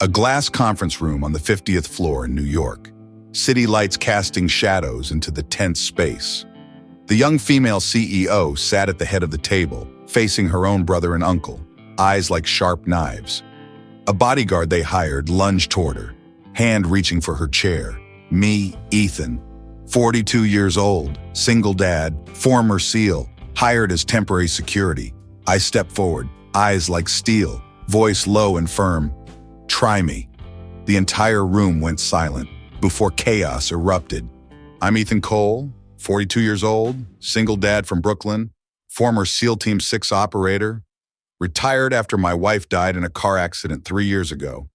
A glass conference room on the 50th floor in New York. City lights casting shadows into the tense space. The young female CEO sat at the head of the table, facing her own brother and uncle, eyes like sharp knives. A bodyguard they hired lunged toward her, hand reaching for her chair. Me, Ethan, 42 years old, single dad, former SEAL, hired as temporary security. I stepped forward, eyes like steel, voice low and firm. Try me. The entire room went silent before chaos erupted. I'm Ethan Cole, 42 years old, single dad from Brooklyn, former SEAL Team 6 operator, retired after my wife died in a car accident 3 years ago.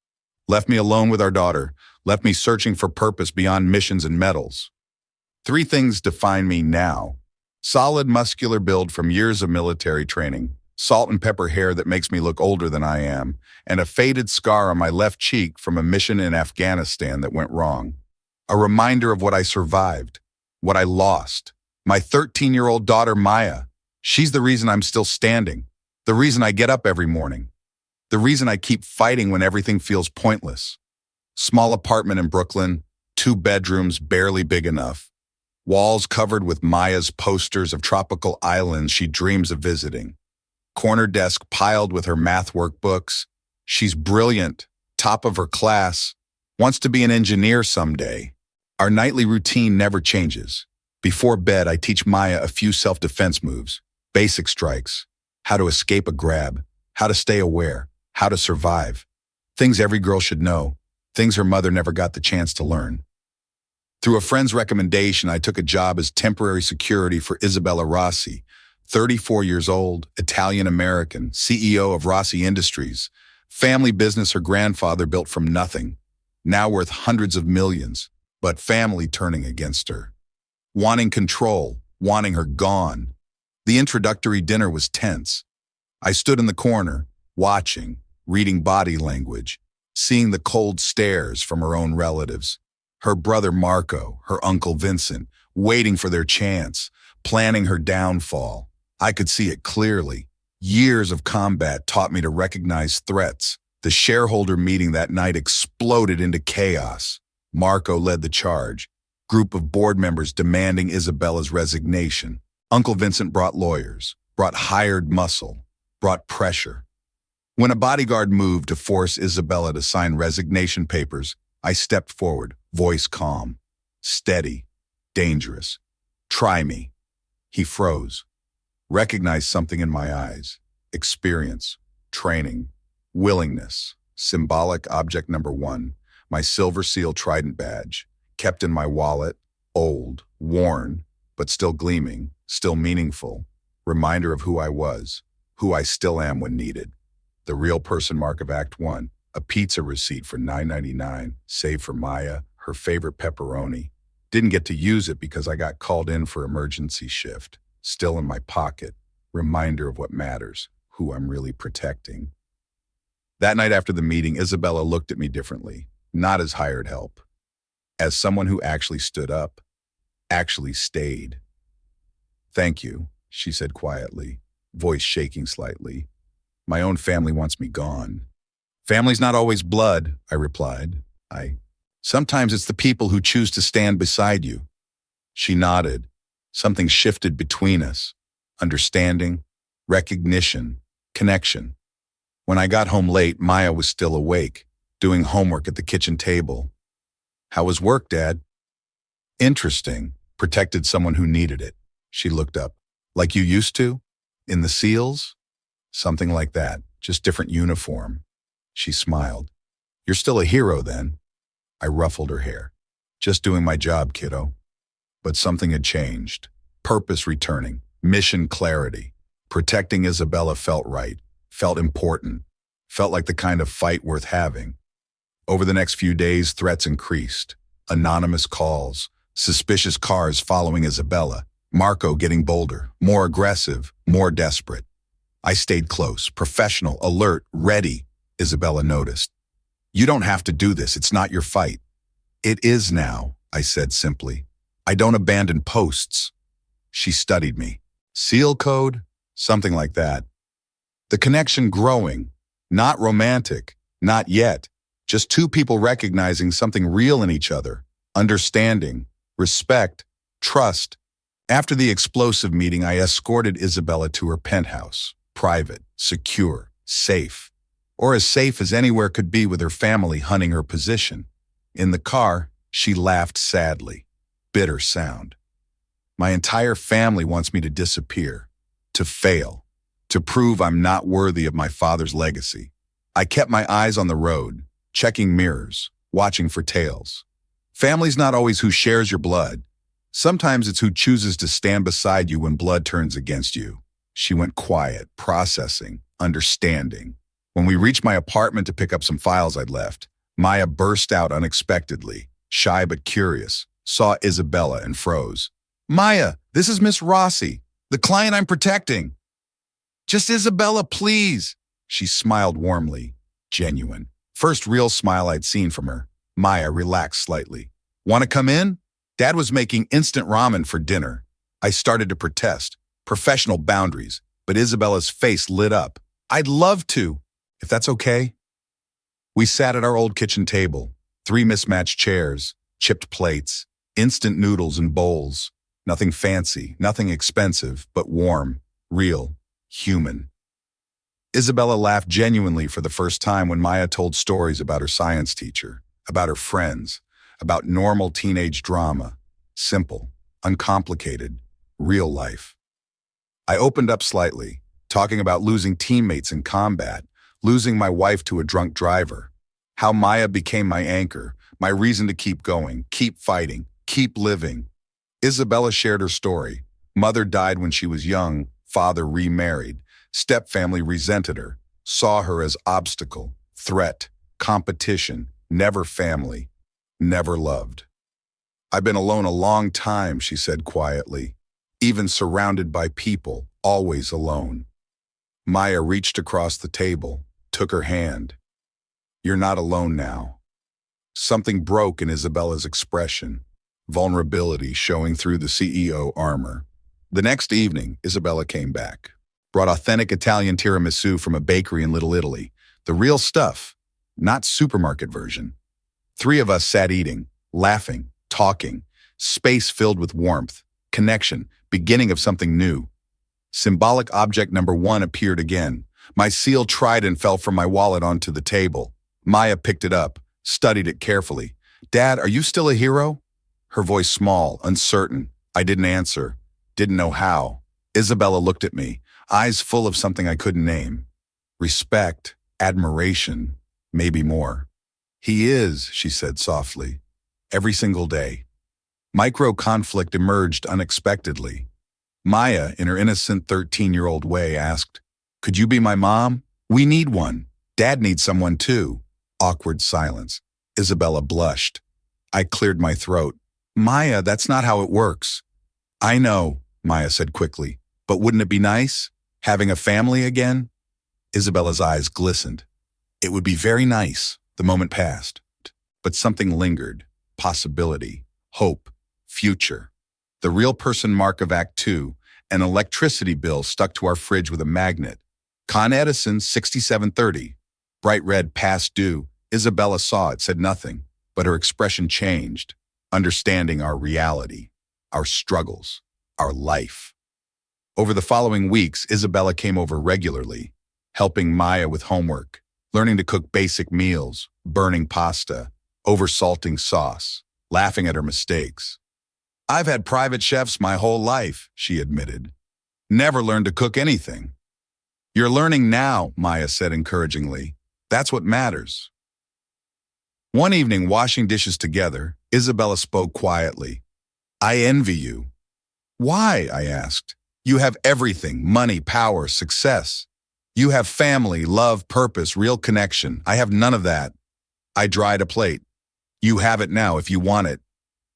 Left me alone with our daughter, left me searching for purpose beyond missions and medals. 3 things define me now. Solid muscular build from years of military training, salt and pepper hair that makes me look older than I am, and a faded scar on my left cheek from a mission in Afghanistan that went wrong. A reminder of what I survived, what I lost. My 13-year-old daughter, Maya, she's the reason I'm still standing, the reason I get up every morning, the reason I keep fighting when everything feels pointless. Small apartment in Brooklyn, 2 bedrooms barely big enough, walls covered with Maya's posters of tropical islands she dreams of visiting. Corner desk piled with her math workbooks. She's brilliant, top of her class, wants to be an engineer someday. Our nightly routine never changes. Before bed, I teach Maya a few self-defense moves, basic strikes, how to escape a grab, how to stay aware, how to survive. Things every girl should know, things her mother never got the chance to learn. Through a friend's recommendation, I took a job as temporary security for Isabella Rossi, 34 years old, Italian-American, CEO of Rossi Industries, family business her grandfather built from nothing, now worth hundreds of millions, but family turning against her. Wanting control, wanting her gone. The introductory dinner was tense. I stood in the corner, watching, reading body language, seeing the cold stares from her own relatives. Her brother Marco, her uncle Vincent, waiting for their chance, planning her downfall. I could see it clearly. Years of combat taught me to recognize threats. The shareholder meeting that night exploded into chaos. Marco led the charge. Group of board members demanding Isabella's resignation. Uncle Vincent brought lawyers, brought hired muscle, brought pressure. When a bodyguard moved to force Isabella to sign resignation papers, I stepped forward, voice calm, steady, dangerous. Try me. He froze. Recognized something in my eyes. Experience, training, willingness. Symbolic object number 1, my silver SEAL Trident badge, kept in my wallet, old, worn, but still gleaming, still meaningful. Reminder of who I was, who I still am when needed. The real person mark of Act 1, a pizza receipt for $9.99, saved for Maya, her favorite pepperoni. Didn't get to use it because I got called in for emergency shift. Still in my pocket, reminder of what matters, who I'm really protecting. That night after the meeting, Isabella looked at me differently, not as hired help, as someone who actually stood up, actually stayed. Thank you, she said quietly, voice shaking slightly. My own family wants me gone. Family's not always blood, I replied. Sometimes it's the people who choose to stand beside you. She nodded. Something shifted between us. Understanding, recognition, connection. When I got home late, Maya was still awake, doing homework at the kitchen table. How was work, Dad? Interesting. Protected someone who needed it. She looked up. Like you used to? In the SEALs? Something like that, just different uniform. She smiled. You're still a hero then. I ruffled her hair. Just doing my job, kiddo. But something had changed. Purpose returning, mission clarity. Protecting Isabella felt right, felt important, felt like the kind of fight worth having. Over the next few days, threats increased. Anonymous calls, suspicious cars following Isabella, Marco getting bolder, more aggressive, more desperate. I stayed close, professional, alert, ready, Isabella noticed. You don't have to do this, it's not your fight. It is now, I said simply. I don't abandon posts. She studied me. SEAL code? Something like that. The connection growing. Not romantic. Not yet. Just two people recognizing something real in each other, understanding, respect, trust. After the explosive meeting, I escorted Isabella to her penthouse, private, secure, safe, or as safe as anywhere could be with her family hunting her position. In the car, she laughed sadly. Bitter sound. My entire family wants me to disappear, to fail, to prove I'm not worthy of my father's legacy. I kept my eyes on the road, checking mirrors, watching for tails. Family's not always who shares your blood. Sometimes it's who chooses to stand beside you when blood turns against you. She went quiet, processing, understanding. When we reached my apartment to pick up some files I'd left, Maya burst out unexpectedly, shy but curious, saw Isabella and froze. "Maya, this is Miss Rossi, the client I'm protecting." "Just Isabella, please." She smiled warmly, genuine. First real smile I'd seen from her. Maya relaxed slightly. "Want to come in?" Dad was making instant ramen for dinner. I started to protest, professional boundaries, but Isabella's face lit up. "I'd love to, if that's okay." We sat at our old kitchen table, 3 mismatched chairs, chipped plates, instant noodles and bowls. Nothing fancy, nothing expensive, but warm, real, human. Isabella laughed genuinely for the first time when Maya told stories about her science teacher, about her friends, about normal teenage drama. Simple, uncomplicated, real life. I opened up slightly, talking about losing teammates in combat, losing my wife to a drunk driver, how Maya became my anchor, my reason to keep going, keep fighting, keep living. Isabella shared her story. Mother died when she was young, father remarried, stepfamily resented her, saw her as obstacle, threat, competition, never family, never loved. "I've been alone a long time," she said quietly, "even surrounded by people, always alone." Maya reached across the table, took her hand. "You're not alone now." Something broke in Isabella's expression, vulnerability showing through the CEO armor. The next evening, Isabella came back, brought authentic Italian tiramisu from a bakery in Little Italy, the real stuff, not supermarket version. 3 of us sat eating, laughing, talking, space filled with warmth, connection, beginning of something new. Symbolic object number 1 appeared again. My sealed trident fell from my wallet onto the table. Maya picked it up, studied it carefully. "Dad, are you still a hero?" Her voice small, uncertain. I didn't answer. Didn't know how. Isabella looked at me, eyes full of something I couldn't name. Respect, admiration, maybe more. "He is," she said softly. "Every single day." Micro-conflict emerged unexpectedly. Maya, in her innocent 13-year-old way, asked, "Could you be my mom? We need one. Dad needs someone too." Awkward silence. Isabella blushed. I cleared my throat. "Maya, that's not how it works." "I know," Maya said quickly, "but wouldn't it be nice? Having a family again?" Isabella's eyes glistened. "It would be very nice." The moment passed, but something lingered. Possibility, hope, future. The real person mark of Act 2, an electricity bill stuck to our fridge with a magnet. Con Edison 6730. Bright red past due. Isabella saw it, said nothing, but her expression changed, understanding our reality, our struggles, our life. Over the following weeks, Isabella came over regularly, helping Maya with homework, learning to cook basic meals, burning pasta, oversalting sauce, laughing at her mistakes. "I've had private chefs my whole life," she admitted. "Never learned to cook anything." "You're learning now," Maya said encouragingly. "That's what matters." One evening, washing dishes together, Isabella spoke quietly. "I envy you." "Why?" I asked. "You have everything, money, power, success. You have family, love, purpose, real connection. I have none of that." I dried a plate. "You have it now if you want it."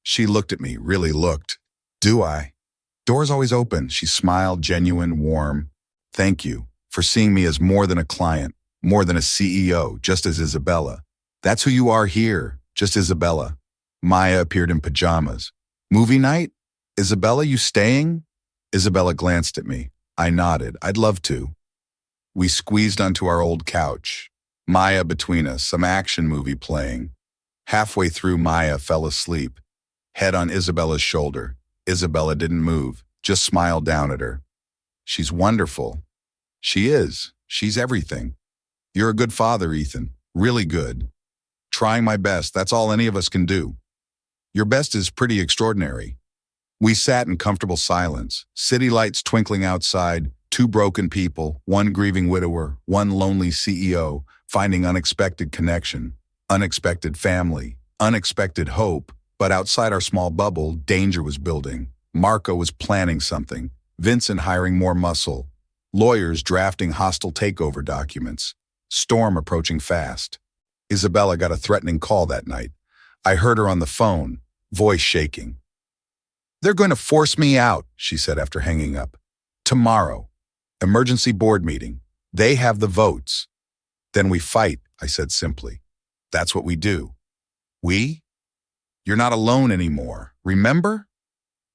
She looked at me, really looked. "Do I?" "Doors always open." She smiled, genuine, warm. "Thank you for seeing me as more than a client, more than a CEO, just as Isabella. That's who you are here, just Isabella." Maya appeared in pajamas. "Movie night? Isabella, you staying?" Isabella glanced at me. I nodded. "I'd love to." We squeezed onto our old couch. Maya between us, some action movie playing. Halfway through, Maya fell asleep, head on Isabella's shoulder. Isabella didn't move, just smiled down at her. She's wonderful. She is. She's everything. You're a good father, Ethan. Really good. Trying my best, that's all any of us can do. Your best is pretty extraordinary. We sat in comfortable silence, city lights twinkling outside, two broken people, one grieving widower, one lonely CEO, finding unexpected connection, unexpected family, unexpected hope. But outside our small bubble, danger was building. Marco was planning something, Vincent hiring more muscle, lawyers drafting hostile takeover documents, storm approaching fast. Isabella got a threatening call that night. I heard her on the phone, voice shaking. "They're going to force me out," she said after hanging up. "Tomorrow. Emergency board meeting. They have the votes." "Then we fight," I said simply. "That's what we do." "We? You're not alone anymore, remember?"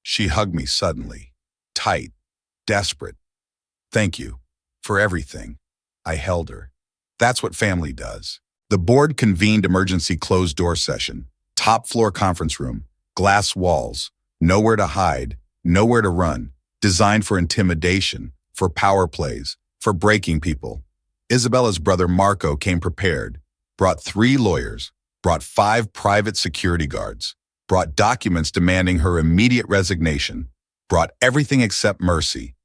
She hugged me suddenly, tight, desperate. "Thank you for everything." I held her. That's what family does. The board convened emergency closed-door session, top-floor conference room, glass walls, nowhere to hide, nowhere to run, designed for intimidation, for power plays, for breaking people. Isabella's brother Marco came prepared, brought 3 lawyers, brought 5 private security guards, brought documents demanding her immediate resignation, brought everything except mercy,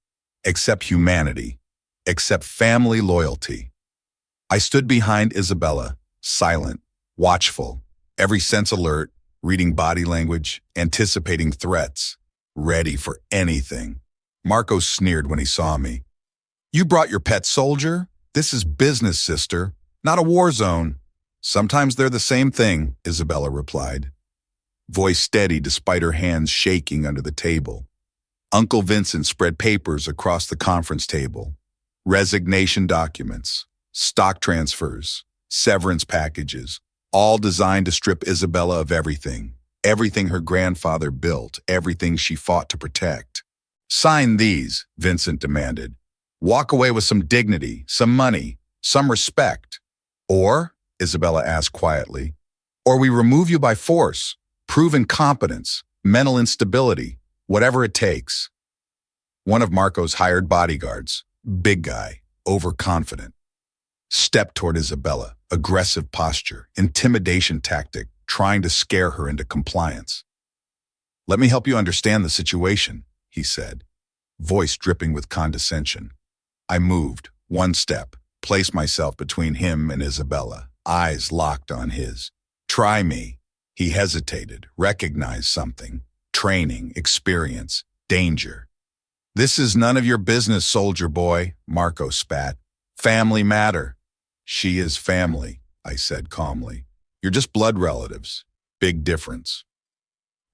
except humanity, except family loyalty. I stood behind Isabella, silent, watchful, every sense alert, reading body language, anticipating threats, ready for anything. Marco sneered when he saw me. "You brought your pet soldier? This is business, sister, not a war zone." "Sometimes they're the same thing," Isabella replied, voice steady despite her hands shaking under the table. Uncle Vincent spread papers across the conference table. Resignation documents, stock transfers, severance packages, all designed to strip Isabella of everything, everything her grandfather built, everything she fought to protect. "Sign these," Vincent demanded. "Walk away with some dignity, some money, some respect." "Or," Isabella asked quietly, "or we remove you by force, prove incompetence, mental instability, whatever it takes." One of Marco's hired bodyguards, big guy, overconfident, stepped toward Isabella, aggressive posture, intimidation tactic, trying to scare her into compliance. "Let me help you understand the situation," he said, voice dripping with condescension. I moved, one step, placed myself between him and Isabella, eyes locked on his. "Try me." He hesitated, recognized something. Training, experience, danger. "This is none of your business, soldier boy," Marco spat. "Family matter." "She is family," I said calmly. "You're just blood relatives. Big difference."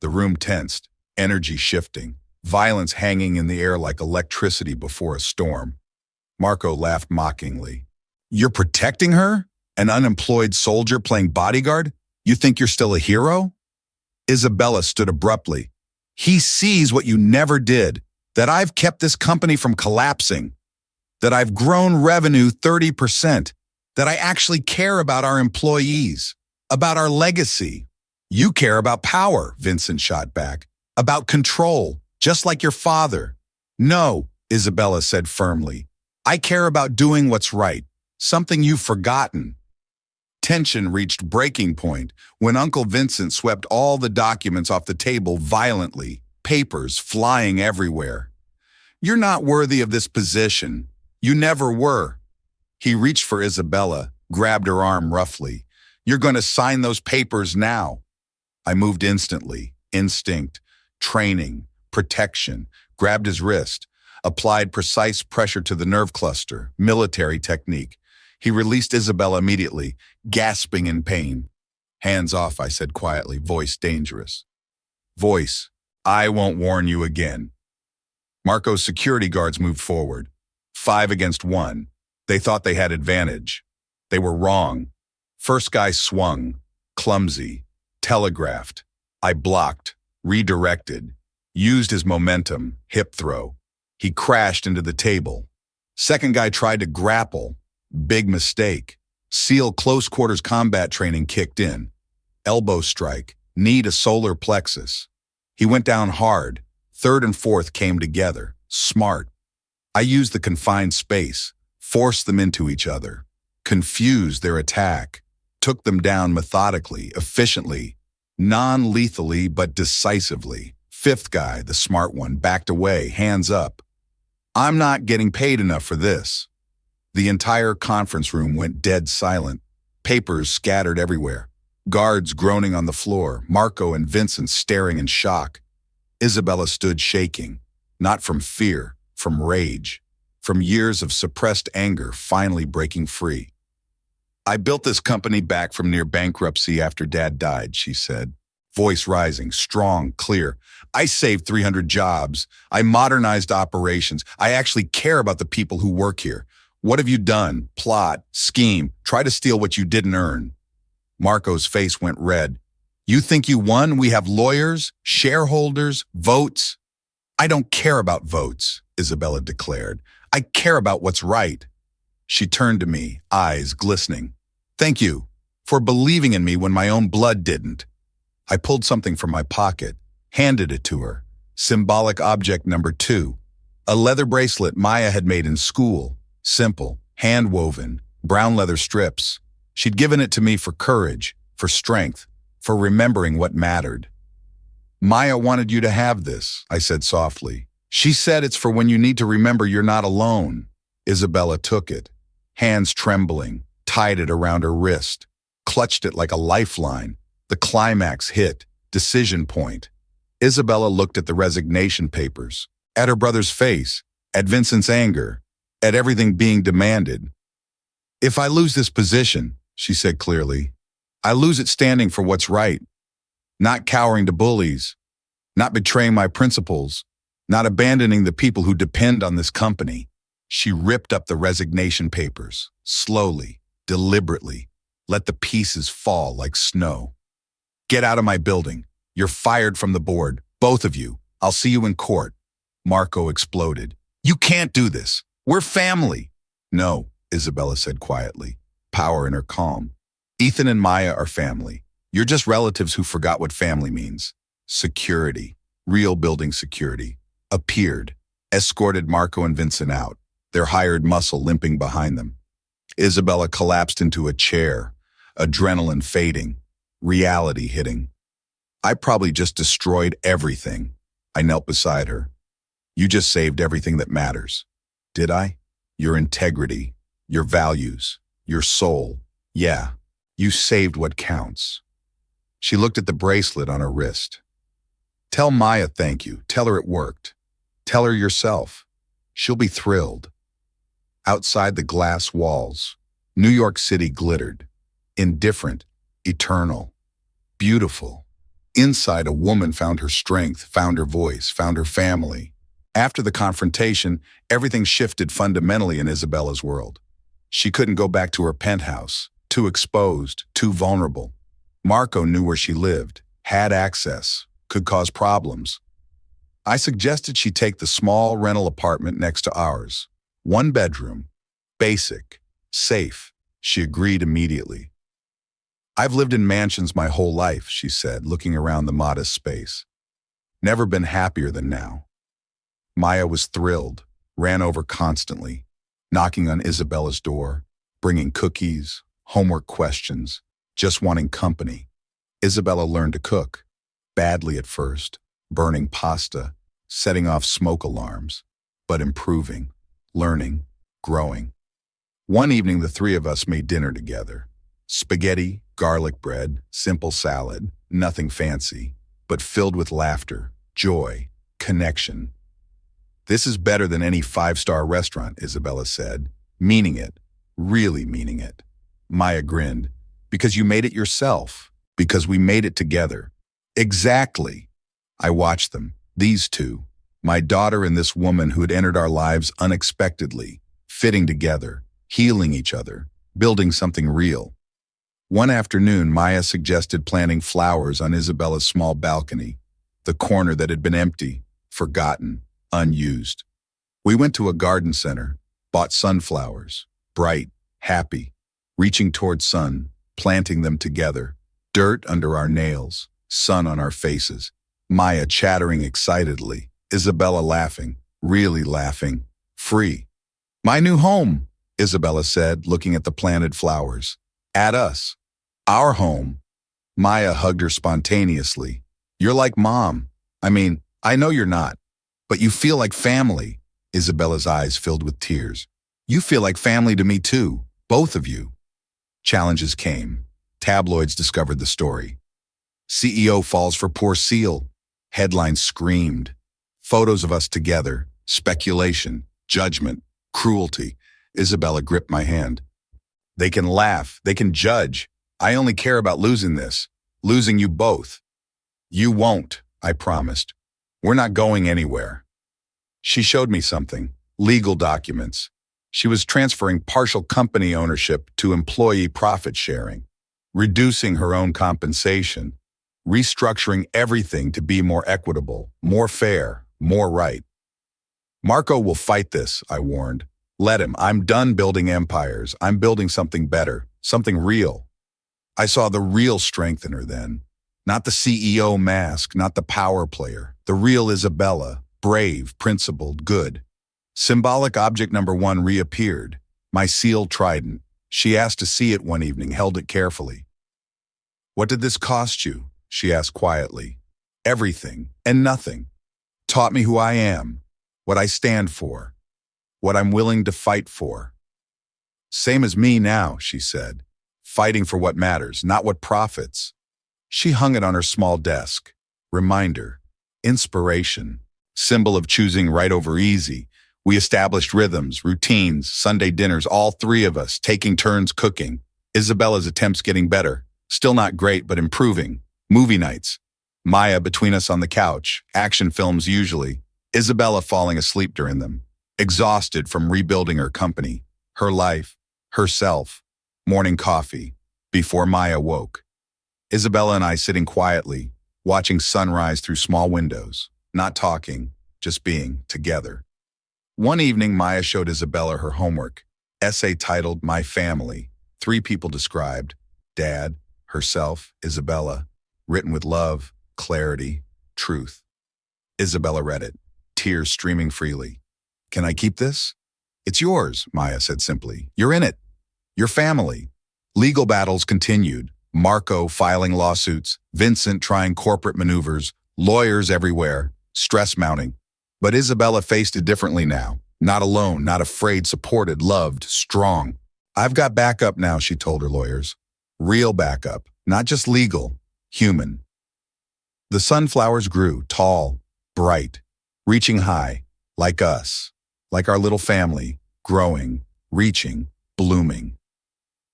The room tensed, energy shifting, violence hanging in the air like electricity before a storm. Marco laughed mockingly. "You're protecting her? An unemployed soldier playing bodyguard? You think you're still a hero?" Isabella stood abruptly. "He sees what you never did, that I've kept this company from collapsing, that I've grown revenue 30%, that I actually care about our employees, about our legacy." "You care about power," Vincent shot back, "about control, just like your father." "No," Isabella said firmly. "I care about doing what's right, something you've forgotten." Tension reached breaking point when Uncle Vincent swept all the documents off the table violently, papers flying everywhere. "You're not worthy of this position. You never were." He reached for Isabella, grabbed her arm roughly. "You're going to sign those papers now." I moved instantly, instinct, training, protection, grabbed his wrist, applied precise pressure to the nerve cluster, military technique. He released Isabella immediately, gasping in pain. "Hands off," I said quietly, voice dangerous. Voice, "I won't warn you again." Marco's security guards moved forward. 5 against 1. They thought they had advantage. They were wrong. First guy swung, clumsy, telegraphed. I blocked, redirected, used his momentum, hip throw. He crashed into the table. Second guy tried to grapple. Big mistake. SEAL close quarters combat training kicked in. Elbow strike, knee to solar plexus. He went down hard. Third and fourth came together. Smart. I used the confined space, forced them into each other, confused their attack, took them down methodically, efficiently, non-lethally but decisively. Fifth guy, the smart one, backed away, hands up. I'm not getting paid enough for this. The entire conference room went dead silent. Papers scattered everywhere. Guards groaning on the floor, Marco and Vincent staring in shock. Isabella stood shaking, not from fear, from rage, from years of suppressed anger finally breaking free. I built this company back from near bankruptcy after Dad died, she said, voice rising, strong, clear. I saved 300 jobs. I modernized operations. I actually care about the people who work here. What have you done? Plot, scheme, try to steal what you didn't earn. Marco's face went red. You think you won? We have lawyers, shareholders, votes. I don't care about votes, Isabella declared. I care about what's right. She turned to me, eyes glistening. Thank you for believing in me when my own blood didn't. I pulled something from my pocket, handed it to her. Symbolic object number 2. A leather bracelet Maya had made in school. Simple, hand-woven, brown leather strips. She'd given it to me for courage, for strength, for remembering what mattered. Maya wanted you to have this, I said softly. She said it's for when you need to remember you're not alone. Isabella took it, hands trembling, tied it around her wrist, clutched it like a lifeline. The climax hit, decision point. Isabella looked at the resignation papers, at her brother's face, at Vincent's anger, at everything being demanded. If I lose this position, she said clearly, I lose it standing for what's right, not cowering to bullies, not betraying my principles, not abandoning the people who depend on this company. She ripped up the resignation papers, slowly, deliberately, let the pieces fall like snow. Get out of my building. You're fired from the board, both of you. I'll see you in court. Marco exploded. You can't do this. We're family. No, Isabella said quietly, power in her calm. Ethan and Maya are family. You're just relatives who forgot what family means. Security, real building security, appeared, escorted Marco and Vincent out, their hired muscle limping behind them. Isabella collapsed into a chair, adrenaline fading, reality hitting. I probably just destroyed everything. I knelt beside her. You just saved everything that matters. Did I? Your integrity, your values, your soul. Yeah, you saved what counts. She looked at the bracelet on her wrist. Tell Maya thank you. Tell her it worked. Tell her yourself. She'll be thrilled. Outside the glass walls, New York City glittered. Indifferent, eternal, beautiful. Inside, a woman found her strength, found her voice, found her family. After the confrontation, everything shifted fundamentally in Isabella's world. She couldn't go back to her penthouse, too exposed, too vulnerable. Marco knew where she lived, had access, could cause problems. I suggested she take the small rental apartment next to ours. 1 bedroom, basic, safe. She agreed immediately. I've lived in mansions my whole life, she said, looking around the modest space. Never been happier than now. Maya was thrilled, ran over constantly, knocking on Isabella's door, bringing cookies, homework questions, just wanting company. Isabella learned to cook, badly at first, burning pasta, setting off smoke alarms, but improving, learning, growing. One evening, the 3 of us made dinner together. Spaghetti, garlic bread, simple salad, nothing fancy, but filled with laughter, joy, connection. This is better than any 5-star restaurant, Isabella said, meaning it, really meaning it. Maya grinned. Because you made it yourself. Because we made it together. Exactly. I watched them, these 2, my daughter and this woman who had entered our lives unexpectedly, fitting together, healing each other, building something real. One afternoon, Maya suggested planting flowers on Isabella's small balcony, the corner that had been empty, forgotten, unused. We went to a garden center, bought sunflowers, bright, happy. reaching toward sun, planting them together, dirt under our nails, sun on our faces, Maya chattering excitedly, Isabella laughing, really laughing, free. My new home, Isabella said, looking at the planted flowers. At us. Our home. Maya hugged her spontaneously. You're like Mom. I know you're not, but you feel like family. Isabella's eyes filled with tears. You feel like family to me too, both of you. Challenges came. Tabloids discovered the story. CEO falls for poor seal. Headlines screamed. Photos of us together. Speculation. Judgment. Cruelty. Isabella gripped my hand. They can laugh. They can judge. I only care about losing this. Losing you both. You won't, I promised. We're not going anywhere. She showed me something. Legal documents. She was transferring partial company ownership to employee profit sharing, reducing her own compensation, restructuring everything to be more equitable, more fair, more right. Marco will fight this, I warned. Let him. I'm done building empires. I'm building something better, something real. I saw the real strength in her then. Not the CEO mask, not the power player. The real Isabella, brave, principled, good. Symbolic object number 1 reappeared, my sealed trident. She asked to see it one evening, held it carefully. What did this cost you? She asked quietly. Everything and nothing. Taught me who I am, what I stand for, what I'm willing to fight for. Same as me now, she said. Fighting for what matters, not what profits. She hung it on her small desk. Reminder, inspiration, symbol of choosing right over easy. We established rhythms, routines, Sunday dinners, all 3 of us, taking turns cooking. Isabella's attempts getting better. Still not great, but improving. Movie nights. Maya between us on the couch. Action films usually. Isabella falling asleep during them. Exhausted from rebuilding her company, her life, herself. Morning coffee. Before Maya woke. Isabella and I sitting quietly, watching sunrise through small windows. Not talking, just being together. One evening, Maya showed Isabella her homework, essay titled My Family, 3 people described, Dad, herself, Isabella, written with love, clarity, truth. Isabella read it, tears streaming freely. Can I keep this? It's yours, Maya said simply. You're in it. Your family. Legal battles continued, Marco filing lawsuits, Vincent trying corporate maneuvers, lawyers everywhere, stress mounting. But Isabella faced it differently now. Not alone, not afraid, supported, loved, strong. I've got backup now, she told her lawyers. Real backup, not just legal, human. The sunflowers grew, tall, bright, reaching high, like us, like our little family, growing, reaching, blooming.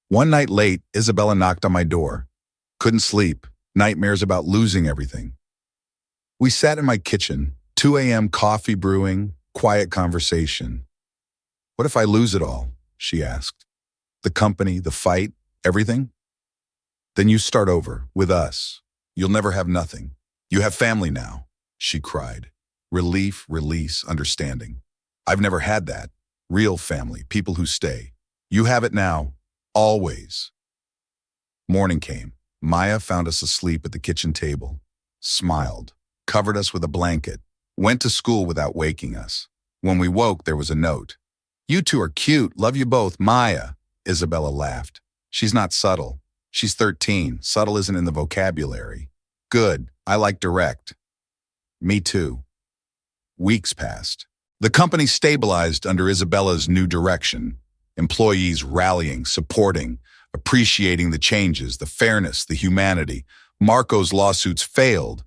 One night late, Isabella knocked on my door. Couldn't sleep, nightmares about losing everything. We sat in my kitchen, 2 a.m. coffee brewing, quiet conversation. What if I lose it all? She asked. The company, the fight, everything? Then you start over, with us. You'll never have nothing. You have family now, she cried. Relief, release, understanding. I've never had that. Real family, people who stay. You have it now, always. Morning came. Maya found us asleep at the kitchen table, smiled, covered us with a blanket, went to school without waking us. When we woke, there was a note. You 2 are cute, love you both, Maya. Isabella laughed. She's not subtle. She's 13. Subtle isn't in the vocabulary. Good. I like direct. Me too. Weeks passed. The company stabilized under Isabella's new direction. Employees rallying, supporting, appreciating the changes, the fairness, the humanity. Marco's lawsuits failed.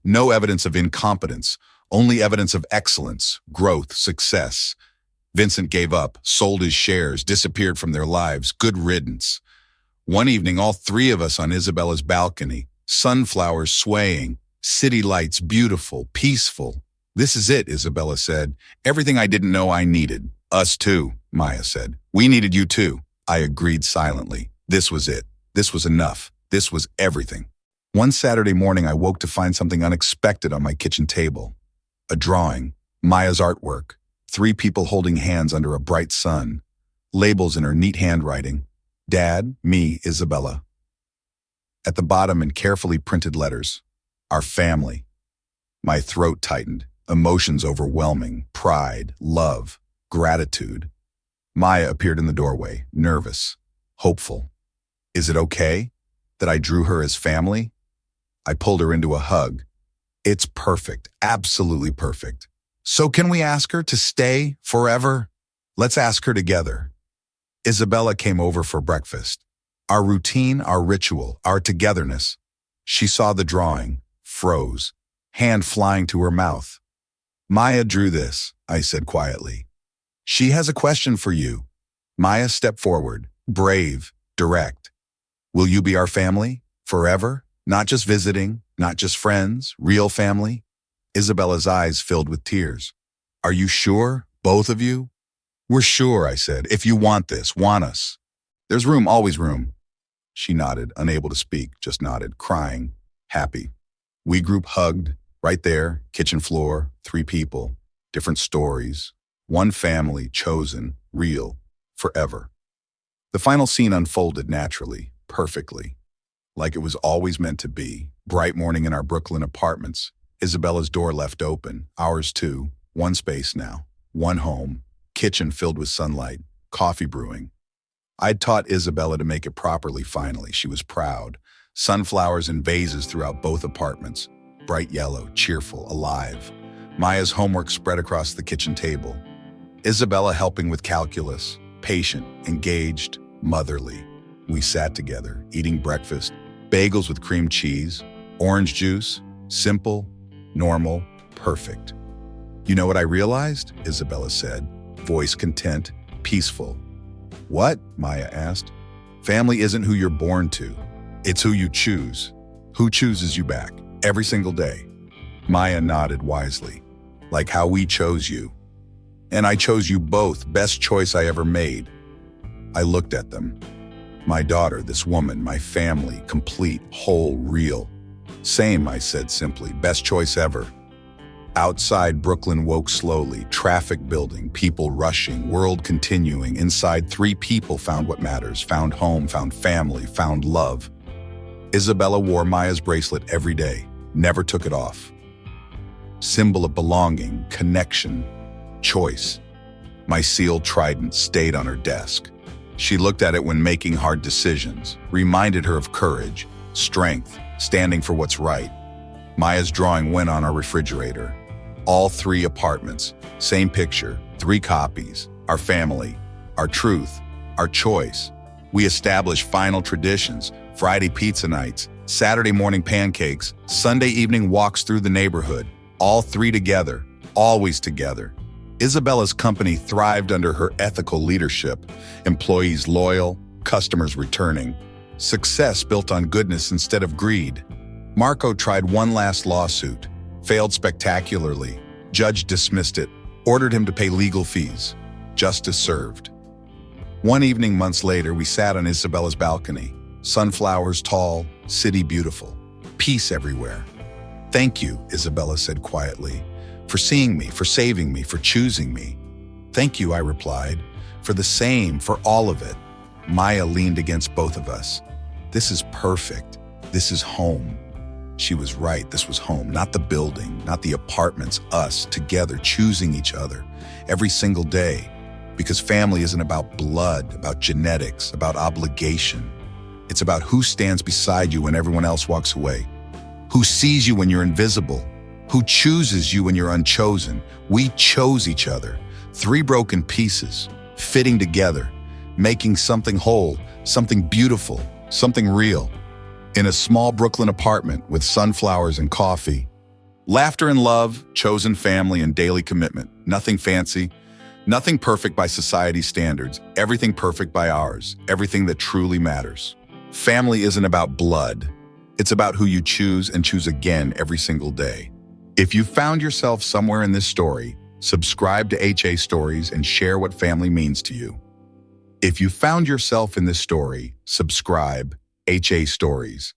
No evidence of incompetence, only evidence of excellence, growth, success. Vincent gave up, sold his shares, disappeared from their lives. Good riddance. One evening, all 3 of us on Isabella's balcony, sunflowers swaying, city lights beautiful, peaceful. This is it, Isabella said. Everything I didn't know I needed. Us too, Maya said. We needed you too. I agreed silently. This was it. This was enough. This was everything. One Saturday morning, I woke to find something unexpected on my kitchen table. A drawing, Maya's artwork, 3 people holding hands under a bright sun, labels in her neat handwriting. Dad, me, Isabella. At the bottom in carefully printed letters, our family. My throat tightened, emotions overwhelming, pride, love, gratitude. Maya appeared in the doorway, nervous, hopeful. Is it okay that I drew her as family? I pulled her into a hug. It's perfect, absolutely perfect. So can we ask her to stay forever? Let's ask her together. Isabella came over for breakfast. Our routine, our ritual, our togetherness. She saw the drawing, froze, hand flying to her mouth. Maya drew this, I said quietly. She has a question for you. Maya stepped forward, brave, direct. Will you be our family? Forever? Not just visiting, not just friends, real family? Isabella's eyes filled with tears. Are you sure? Both of you? We're sure, I said. If you want this, want us. There's room, always room. She nodded, unable to speak, just nodded, crying, happy. We group hugged, right there, kitchen floor, 3 people, different stories, one family, chosen, real, forever. The final scene unfolded naturally, perfectly, like it was always meant to be. Bright morning in our Brooklyn apartments, Isabella's door left open, ours too, one space now, one home, kitchen filled with sunlight, coffee brewing. I'd taught Isabella to make it properly finally. She was proud. Sunflowers in vases throughout both apartments, bright yellow, cheerful, alive. Maya's homework spread across the kitchen table. Isabella helping with calculus, patient, engaged, motherly. We sat together, eating breakfast, bagels with cream cheese, orange juice, simple, normal, perfect. You know what I realized? Isabella said, voice content, peaceful. What? Maya asked. Family isn't who you're born to. It's who you choose. Who chooses you back, every single day. Maya nodded wisely, like how we chose you. And I chose you both, best choice I ever made. I looked at them. My daughter, this woman, my family, complete, whole, real. Same, I said simply, best choice ever. Outside, Brooklyn woke slowly, traffic building, people rushing, world continuing. Inside, 3 people found what matters, found home, found family, found love. Isabella wore Maya's bracelet every day, never took it off. Symbol of belonging, connection, choice. My sealed trident stayed on her desk. She looked at it when making hard decisions, reminded her of courage, strength, standing for what's right. Maya's drawing went on our refrigerator. All 3 apartments, same picture, 3 copies, our family, our truth, our choice. We established final traditions, Friday pizza nights, Saturday morning pancakes, Sunday evening walks through the neighborhood, all 3 together, always together. Isabella's company thrived under her ethical leadership, employees loyal, customers returning. Success built on goodness instead of greed. Marco tried one last lawsuit, failed spectacularly. Judge dismissed it, ordered him to pay legal fees. Justice served. One evening months later, we sat on Isabella's balcony. Sunflowers tall, city beautiful, peace everywhere. Thank you, Isabella said quietly, for seeing me, for saving me, for choosing me. Thank you, I replied, for the same, for all of it. Maya leaned against both of us. This is perfect. This is home. She was right, this was home, not the building, not the apartments, us, together, choosing each other, every single day. Because family isn't about blood, about genetics, about obligation. It's about who stands beside you when everyone else walks away, who sees you when you're invisible, who chooses you when you're unchosen. We chose each other, 3 broken pieces, fitting together, making something whole, something beautiful, something real. In a small Brooklyn apartment with sunflowers and coffee. Laughter and love, chosen family and daily commitment. Nothing fancy, nothing perfect by society's standards, everything perfect by ours, everything that truly matters. Family isn't about blood. It's about who you choose and choose again every single day. If you found yourself somewhere in this story, subscribe to HA Stories and share what family means to you. If you found yourself in this story, subscribe HA Stories